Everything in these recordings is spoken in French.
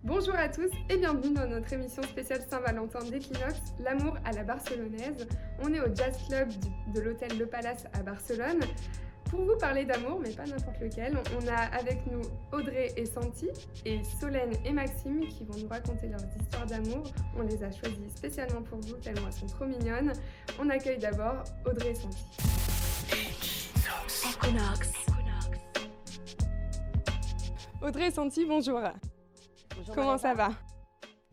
Bonjour à tous et bienvenue dans notre émission spéciale Saint-Valentin d'Equinox, l'amour à la barcelonaise. On est au Jazz Club de l'hôtel Le Palace à Barcelone pour vous parler d'amour, mais pas n'importe lequel. On a avec nous Audrey et Santi et Solène et Maxime qui vont nous raconter leurs histoires d'amour. On les a choisis spécialement pour vous tellement elles sont trop mignonnes. On accueille d'abord Audrey et Santi. Equinox. Audrey et Santi, bonjour. Bonjour, Comment ça va?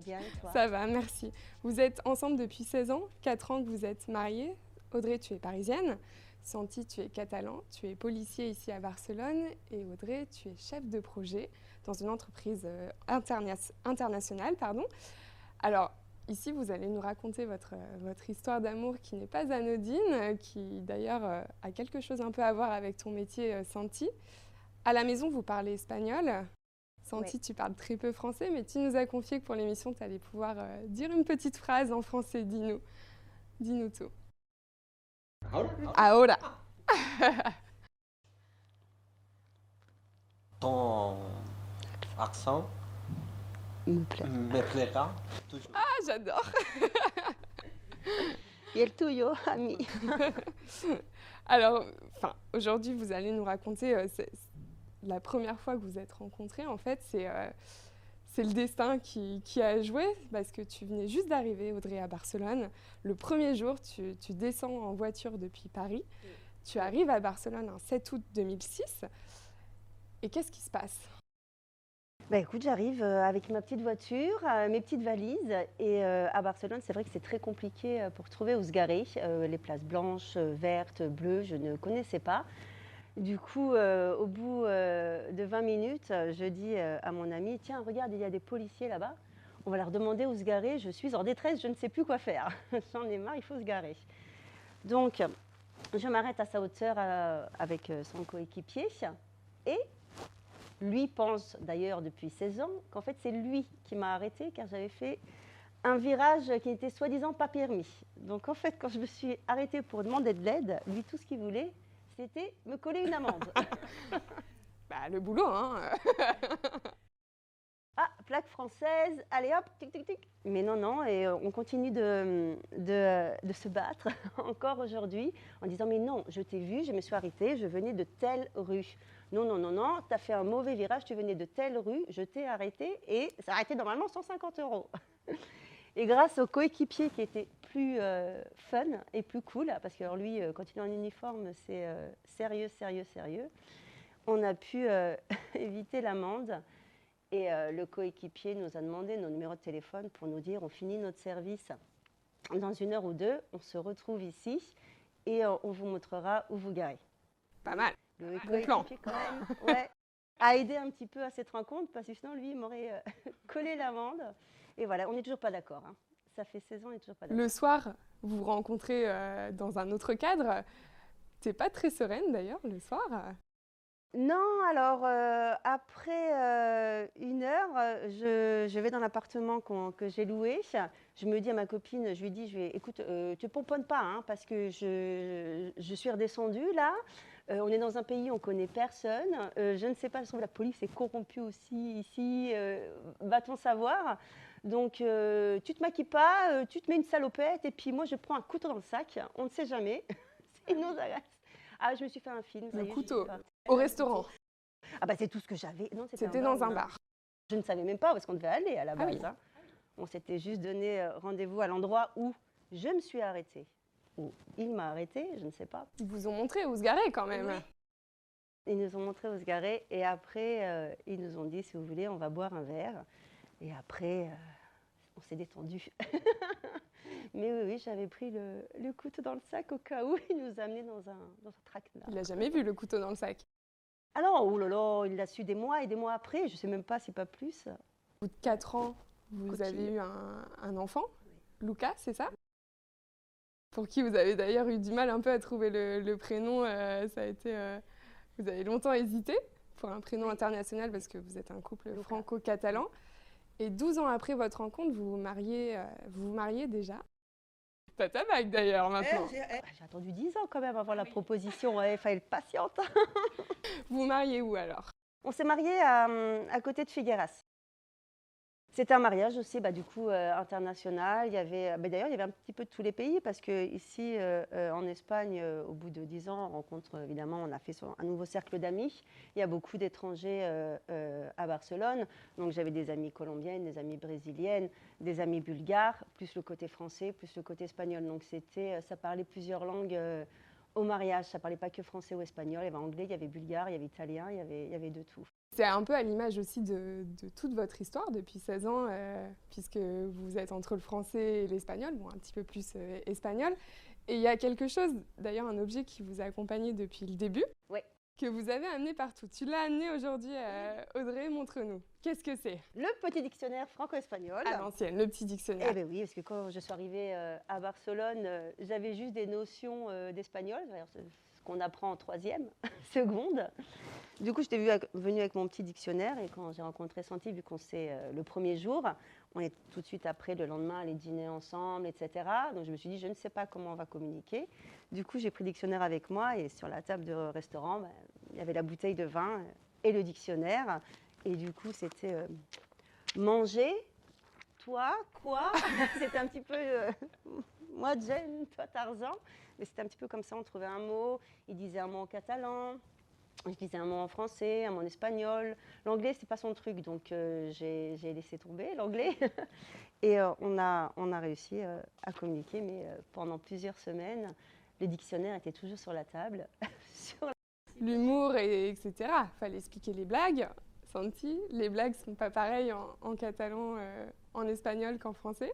Bien, et toi? Ça va, merci. Vous êtes ensemble depuis 16 ans, 4 ans que vous êtes mariés. Audrey, tu es parisienne. Santi, tu es catalan. Tu es policier ici à Barcelone. Et Audrey, tu es chef de projet dans une entreprise internationale. Alors, ici, vous allez nous raconter votre histoire d'amour qui n'est pas anodine, qui d'ailleurs a quelque chose un peu à voir avec ton métier, Santi. À la maison, vous parlez espagnol. Santi, Oui. tu parles très peu français, mais tu nous as confié que pour l'émission, tu allais pouvoir dire une petite phrase en français. Dis-nous tout. Ahora. Ton accent Me plaît. me plaira toujours. Ah, j'adore. Y el tuyo, ami. Alors, aujourd'hui, vous allez nous raconter la première fois que vous êtes rencontrés. En fait, c'est le destin qui a joué, parce que tu venais juste d'arriver, Audrey, à Barcelone. Le premier jour, tu descends en voiture depuis Paris. Tu arrives à Barcelone un 7 août 2006. Et qu'est-ce qui se passe? Bah écoute, j'arrive avec ma petite voiture, mes petites valises. Et à Barcelone, c'est vrai que c'est très compliqué pour trouver où se garer. Les places blanches, vertes, bleues, je ne connaissais pas. Du coup, au bout de 20 minutes, je dis à mon ami, tiens, regarde, il y a des policiers là-bas. On va leur demander où se garer. Je suis en détresse, je ne sais plus quoi faire. J'en ai marre, il faut se garer. Donc, je m'arrête à sa hauteur avec son coéquipier. Et lui pense d'ailleurs depuis 16 ans qu'en fait, c'est lui qui m'a arrêtée car j'avais fait un virage qui n'était soi-disant pas permis. Donc, en fait, quand je me suis arrêtée pour demander de l'aide, lui, tout ce qu'il voulait, c'était me coller une amende. Bah, le boulot, hein. Ah, plaque française, allez hop, tic, tic, tic. Mais non, non, et on continue de se battre encore aujourd'hui en disant mais non, je t'ai vu, je me suis arrêtée, je venais de telle rue. Non, non, non, non, tu as fait un mauvais virage, tu venais de telle rue, je t'ai arrêté et ça a arrêté normalement 150 €. Et grâce au coéquipier qui était plus fun et plus cool, parce que alors lui, quand il est en uniforme, c'est sérieux, sérieux, sérieux, on a pu éviter l'amende. Et le coéquipier nous a demandé nos numéros de téléphone pour nous dire on finit notre service dans 1 heure ou 2, on se retrouve ici et on vous montrera où vous garez. Pas mal. Le Bon plan. coéquipier quand même ouais, a aidé un petit peu à cette rencontre parce que sinon lui il m'aurait collé l'amende. Et voilà, on n'est toujours pas d'accord. Hein. Ça fait 16 ans, on n'est toujours pas d'accord. Le soir, vous vous rencontrez dans un autre cadre. T'es pas très sereine d'ailleurs le soir. Non, alors après 1 heure, je vais dans l'appartement que j'ai loué. Je me dis à ma copine, je lui dis, écoute, te pomponne pas, hein, parce que je suis redescendue là. On est dans un pays, on ne connaît personne. Je ne sais pas, je trouve que la police est corrompue aussi ici. Va-t-on savoir? Donc, tu te maquilles pas, tu te mets une salopette, et puis moi, je prends un couteau dans le sac. On ne sait jamais. Sinon, ça reste. Ah, je me suis fait un film. ça Le y est, couteau. je sais pas. Au restaurant. Ah bah c'est tout ce que j'avais. Non, C'était dans un bar. Je ne savais même pas où est-ce qu'on devait aller à la Ah base. oui. Hein. On s'était juste donné rendez-vous à l'endroit où je me suis arrêtée. Où il m'a arrêtée, je ne sais pas. Ils vous ont montré où se garer quand même. Oui. Ils nous ont montré où se garer et après, ils nous ont dit, si vous voulez, on va boire un verre. Et après, on s'est détendu. Mais oui, j'avais pris le couteau dans le sac au cas où il nous amenait dans un traquenard. Il n'a jamais vu le couteau dans le sac. Ah non, oh là là, il l'a su des mois et des mois après, je ne sais même pas si pas plus. Au bout de 4 ans, vous Continue. avez eu un enfant, Lucas, c'est ça? Pour qui vous avez d'ailleurs eu du mal un peu à trouver le prénom. Ça a été, vous avez longtemps hésité pour un prénom international parce que vous êtes un couple Lucas. franco-catalan. Et 12 ans après votre rencontre, vous vous mariez déjà. T'as ta bague d'ailleurs maintenant. J'ai attendu 10 ans quand même avant la proposition, il fallait être patiente. Vous vous mariez où alors? On s'est mariés à côté de Figueras. C'était un mariage aussi, du coup, international. Il y avait, d'ailleurs, il y avait un petit peu de tous les pays parce qu'ici, en Espagne, au bout de 10 ans, on rencontre, évidemment, on a fait un nouveau cercle d'amis. Il y a beaucoup d'étrangers à Barcelone. Donc, j'avais des amies colombiennes, des amies brésiliennes, des amis bulgares, plus le côté français, plus le côté espagnol. Donc, ça parlait plusieurs langues au mariage. Ça ne parlait pas que français ou espagnol. Il y avait anglais, il y avait bulgare, il y avait italien, il y avait de tout. C'est un peu à l'image aussi de toute votre histoire depuis 16 ans, puisque vous êtes entre le français et l'espagnol, bon, un petit peu plus espagnol. Et il y a quelque chose, d'ailleurs un objet qui vous a accompagné depuis le début, Oui. que vous avez amené partout. Tu l'as amené aujourd'hui, Audrey, montre-nous. Qu'est-ce que c'est? Le petit dictionnaire franco-espagnol. À l'ancienne, le petit dictionnaire. Eh bien oui, parce que quand je suis arrivée à Barcelone, j'avais juste des notions d'espagnol, ce qu'on apprend en troisième, seconde. Du coup, j'étais venue avec mon petit dictionnaire et quand j'ai rencontré Santi, vu qu'on s'est le premier jour, on est tout de suite après, le lendemain, aller dîner ensemble, etc. Donc je me suis dit, je ne sais pas comment on va communiquer. Du coup, j'ai pris le dictionnaire avec moi et sur la table de restaurant, il y avait la bouteille de vin et le dictionnaire. Et du coup, c'était manger, toi, quoi. C'était un petit peu moi, Jen, toi, Tarzan. Mais c'était un petit peu comme ça, on trouvait un mot, il disait un mot en catalan. Je disais un mot en français, un mot en espagnol. L'anglais, c'est pas son truc, donc j'ai laissé tomber l'anglais. Et on a réussi à communiquer, mais pendant plusieurs semaines, le dictionnaire était toujours sur la table. L'humour, etc. Il fallait expliquer les blagues. Santi, les blagues sont pas pareilles en catalan, en espagnol qu'en français.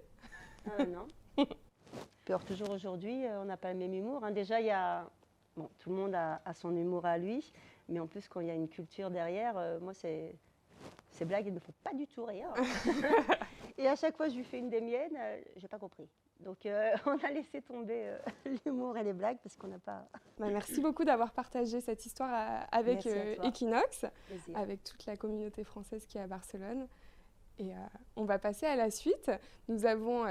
Non. Puis alors, toujours aujourd'hui, on n'a pas le même humour. Déjà, tout le monde a son humour à lui. Mais en plus, quand il y a une culture derrière, moi, ces blagues, elles ne me font pas du tout rire. Et à chaque fois, je lui fais une des miennes, je n'ai pas compris. Donc, on a laissé tomber l'humour et les blagues parce qu'on n'a pas... Merci beaucoup d'avoir partagé cette histoire avec Equinox, Plaisir. avec toute la communauté française qui est à Barcelone. Et on va passer à la suite. Nous avons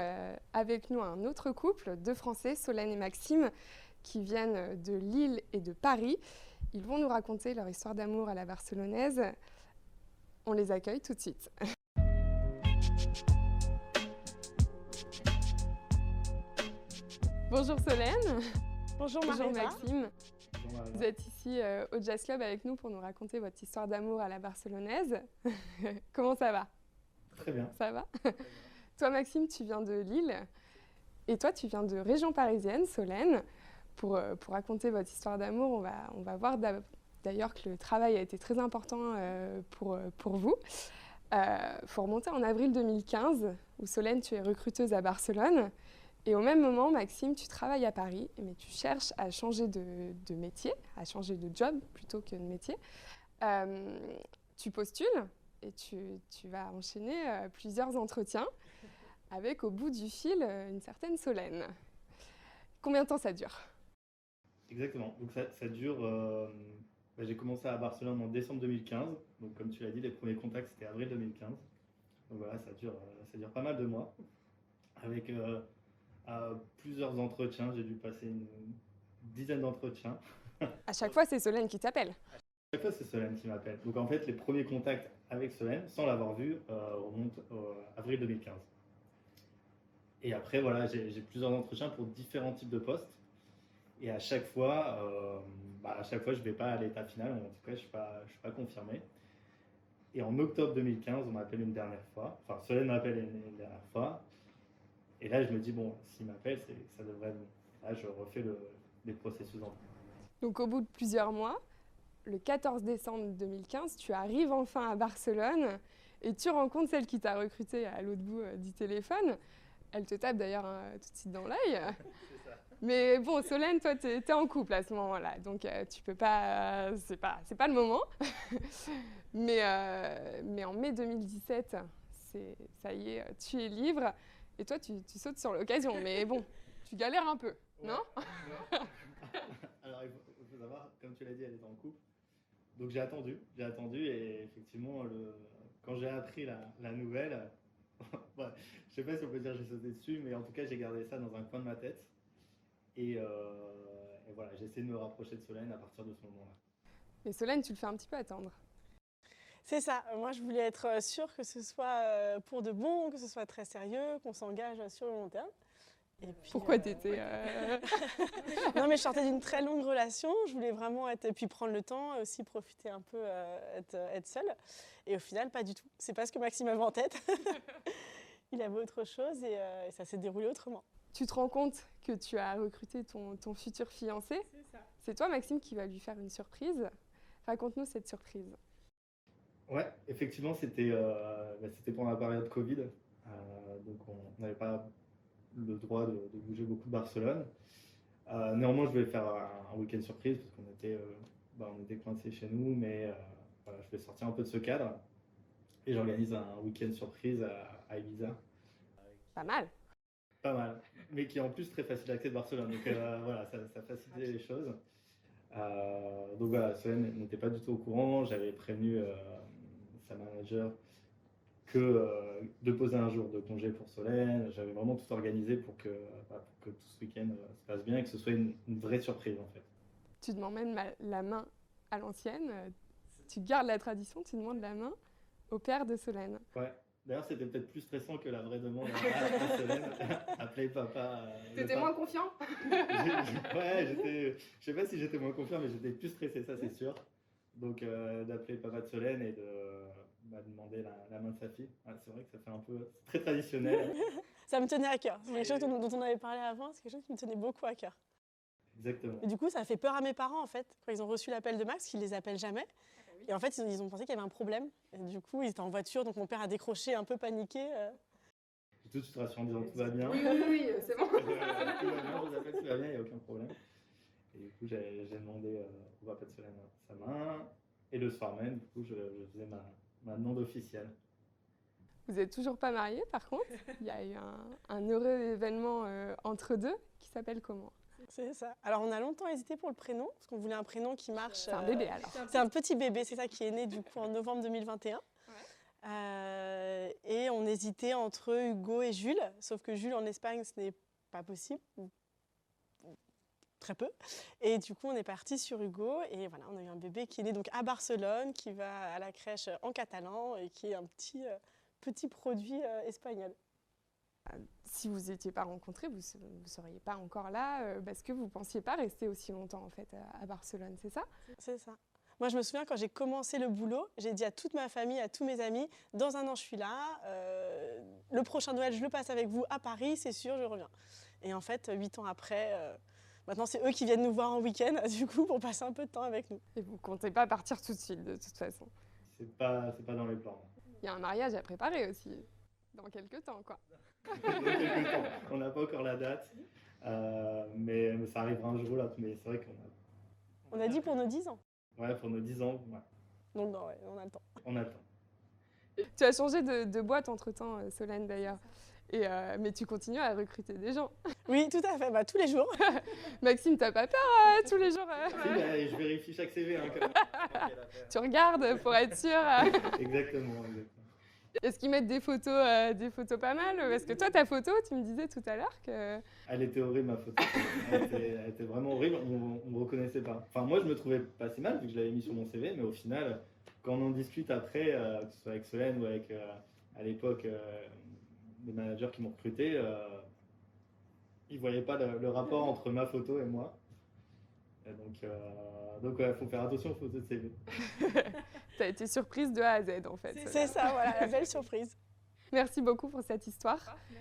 avec nous un autre couple, deux Français, Solène et Maxime, qui viennent de Lille et de Paris. Ils vont nous raconter leur histoire d'amour à la barcelonaise. On les accueille tout de suite. Bonjour Solène. Bonjour Bonjour Marie. Maxime. Vous êtes ici au Jazz Club avec nous pour nous raconter votre histoire d'amour à la barcelonaise. Comment ça va? Très bien. Ça va? Toi Maxime, tu viens de Lille et toi tu viens de région parisienne, Solène. Pour raconter votre histoire d'amour, on va voir d'ailleurs que le travail a été très important pour vous. Faut remonter en avril 2015, où Solène, tu es recruteuse à Barcelone. Et au même moment, Maxime, tu travailles à Paris, mais tu cherches à changer de métier, à changer de job plutôt que de métier. Tu postules et tu vas enchaîner plusieurs entretiens avec au bout du fil une certaine Solène. Combien de temps ça dure ? Exactement. Donc ça dure. J'ai commencé à Barcelone en décembre 2015. Donc comme tu l'as dit, les premiers contacts c'était avril 2015. Donc voilà, ça dure pas mal de mois. Avec plusieurs entretiens, j'ai dû passer une dizaine d'entretiens. À chaque fois, c'est Solène qui t'appelle. À chaque fois, c'est Solène qui m'appelle. Donc en fait, les premiers contacts avec Solène, sans l'avoir vue, remontent avril 2015. Et après, voilà, j'ai plusieurs entretiens pour différents types de postes. Et à chaque fois, je ne vais pas à l'étape finale. En tout cas, je suis pas confirmé. Et en octobre 2015, on m'appelle une dernière fois. Enfin, Solène m'appelle une dernière fois. Et là, je me dis, bon, s'il m'appelle, ça devrait être bon. Là, je refais les processus en. Donc, au bout de plusieurs mois, le 14 décembre 2015, tu arrives enfin à Barcelone et tu rencontres celle qui t'a recrutée à l'autre bout du téléphone. Elle te tape d'ailleurs tout de suite dans l'œil. Mais bon, Solène, toi, t'es en couple à ce moment-là, donc tu peux pas, c'est pas le moment. mais en mai 2017, ça y est, tu es libre, et toi, tu sautes sur l'occasion. Mais bon, tu galères un peu, non? Alors, il faut savoir, comme tu l'as dit, elle est en couple. Donc j'ai attendu, et effectivement, quand j'ai appris la nouvelle, ouais, je sais pas si on peut dire que j'ai sauté dessus, mais en tout cas, j'ai gardé ça dans un coin de ma tête. Et voilà, j'ai essayé de me rapprocher de Solène à partir de ce moment-là. Mais Solène, tu le fais un petit peu attendre. C'est ça. Moi, je voulais être sûre que ce soit pour de bon, que ce soit très sérieux, qu'on s'engage sur le long terme. Et puis, Pourquoi t'étais Non, mais je sortais d'une très longue relation. Je voulais vraiment être, et puis prendre le temps, aussi profiter un peu, être seule. Et au final, pas du tout. C'est pas ce que Maxime avait en tête. Il avait autre chose et ça s'est déroulé autrement. Tu te rends compte que tu as recruté ton futur fiancé. C'est ça. C'est toi, Maxime, qui va lui faire une surprise. Raconte-nous cette surprise. Ouais, effectivement, c'était pendant la période Covid. Donc, on n'avait pas le droit de bouger beaucoup de Barcelone. Néanmoins, je voulais faire un week-end surprise parce qu'on était coincés chez nous, mais voilà, je voulais sortir un peu de ce cadre. Et j'organise un week-end surprise à Ibiza. Pas mal. Pas mal, mais qui est en plus très facile d'accès de Barcelone. Donc voilà, ça facilitait les choses. Donc voilà, Solène n'était pas du tout au courant. J'avais prévenu sa manager de poser un jour de congé pour Solène. J'avais vraiment tout organisé pour que tout ce week-end se passe bien et que ce soit une vraie surprise en fait. Tu demandes même la main à l'ancienne. Tu gardes la tradition, tu demandes la main au père de Solène. Ouais. D'ailleurs, c'était peut-être plus stressant que la vraie demande à Solène. Appeler papa. T'étais moins confiant? Ouais, je sais pas si j'étais moins confiant, mais j'étais plus stressé, ça c'est sûr. Donc d'appeler papa de Solène et de demander la main de sa fille. Ouais, c'est vrai que ça fait un peu très traditionnel. Ça me tenait à cœur. C'est quelque chose dont on avait parlé avant, c'est quelque chose qui me tenait beaucoup à cœur. Exactement. Et du coup, ça a fait peur à mes parents en fait, quand ils ont reçu l'appel de Max, qu'ils les appellent jamais. Et en fait, ils ont pensé qu'il y avait un problème. Et du coup, ils étaient en voiture, donc mon père a décroché, un peu paniqué. J'ai tout de suite rassuré en disant tout va bien. Oui, c'est bon. Tout va bien, je vous appelle, tout va bien, il n'y a aucun problème. Et du coup, j'ai demandé au papa de Solène sa main. Et le soir même, du coup, je faisais ma demande officielle. Vous n'êtes toujours pas mariés, par contre. Il y a eu un heureux événement entre deux qui s'appelle comment? C'est ça. Alors, on a longtemps hésité pour le prénom, parce qu'on voulait un prénom qui marche. C'est un bébé, alors. C'est un petit bébé, c'est ça, qui est né du coup en novembre 2021. Ouais. Et on hésitait entre Hugo et Jules, sauf que Jules en Espagne, ce n'est pas possible, ou très peu. Et du coup, on est parti sur Hugo, et voilà, on a eu un bébé qui est né donc à Barcelone, qui va à la crèche en catalan, et qui est un petit produit espagnol. Si vous n'étiez pas rencontrés, vous ne seriez pas encore là parce que vous ne pensiez pas rester aussi longtemps en fait, à Barcelone, c'est ça? C'est ça. Moi, je me souviens quand j'ai commencé le boulot, j'ai dit à toute ma famille, à tous mes amis, dans un an, je suis là, le prochain Noël, je le passe avec vous à Paris, c'est sûr, je reviens. Et en fait, 8 ans après, maintenant, c'est eux qui viennent nous voir en week-end, du coup, pour passer un peu de temps avec nous. Et vous ne comptez pas partir tout de suite, de toute façon? C'est pas dans les plans. Il y a un mariage à préparer aussi, dans quelques temps, quoi. On n'a pas encore la date, mais ça arrivera un jour ou l'autre. Mais c'est vrai On a dit pour nos 10 ans. Ouais, pour nos 10 ans, ouais. Donc non, ouais, on a le temps. On a le temps. Tu as changé de boîte entre-temps, Solène, d'ailleurs. Mais tu continues à recruter des gens. Oui, tout à fait, tous les jours. Maxime, t'as pas peur tous les jours Si, je vérifie chaque CV. Hein, Tu regardes pour être sûr. Exactement. Est-ce qu'ils mettent des photos pas mal? Parce que toi, ta photo, tu me disais tout à l'heure que... Elle était horrible, ma photo. Elle était vraiment horrible, on ne me reconnaissait pas. Enfin, moi, je me trouvais pas si mal, vu que je l'avais mis sur mon CV, mais au final, quand on en discute après, que ce soit avec Solène ou avec, à l'époque, les managers qui m'ont recruté, ils ne voyaient pas le rapport entre ma photo et moi. Et donc ouais, faut faire attention aux photos de CV. Tu as été surprise de A à Z, en fait. C'est ça, voilà, la belle surprise. Merci beaucoup pour cette histoire.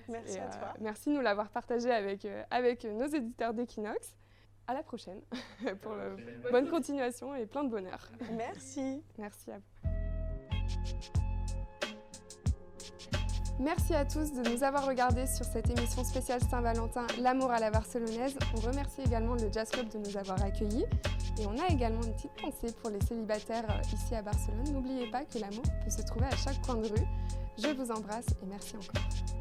Merci à toi. Merci de nous l'avoir partagée avec nos éditeurs d'Equinox. À la prochaine pour bonne continuation et plein de bonheur. Merci. Merci à vous. Merci à tous de nous avoir regardés sur cette émission spéciale Saint-Valentin, l'amour à la barcelonaise. On remercie également le Jazz Club de nous avoir accueillis. Et on a également une petite pensée pour les célibataires ici à Barcelone. N'oubliez pas que l'amour peut se trouver à chaque coin de rue. Je vous embrasse et merci encore.